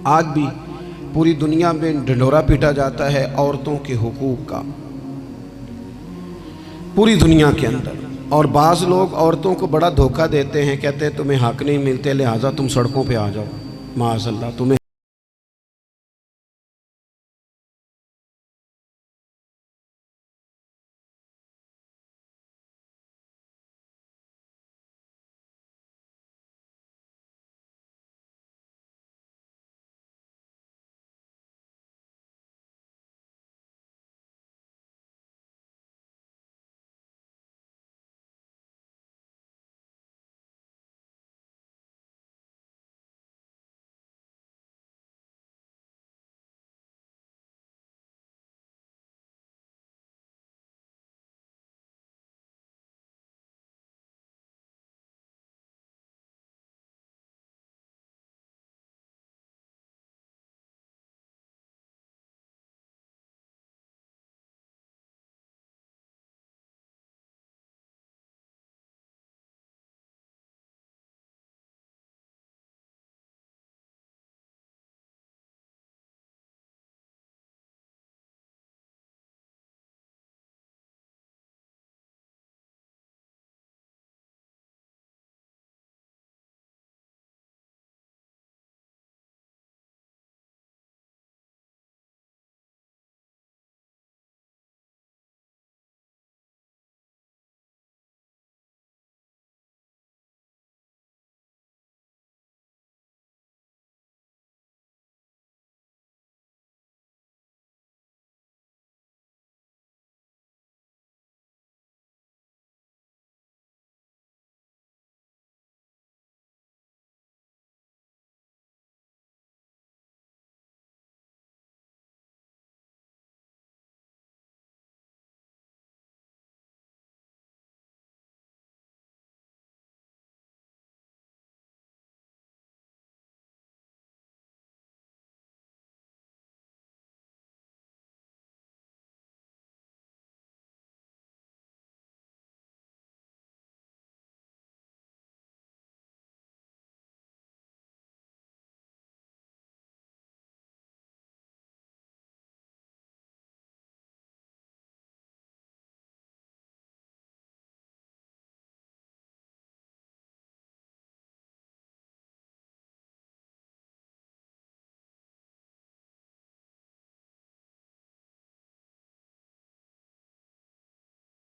आज भी पूरी दुनिया में ढिंढोरा पीटा जाता है औरतों के हुकूक का, पूरी दुनिया के अंदर। और बाज़ लोग औरतों को बड़ा धोखा देते हैं, कहते हैं तुम्हें हक नहीं मिलते लिहाजा तुम सड़कों पे आ जाओ। माज़अल्लाह, तुम्हें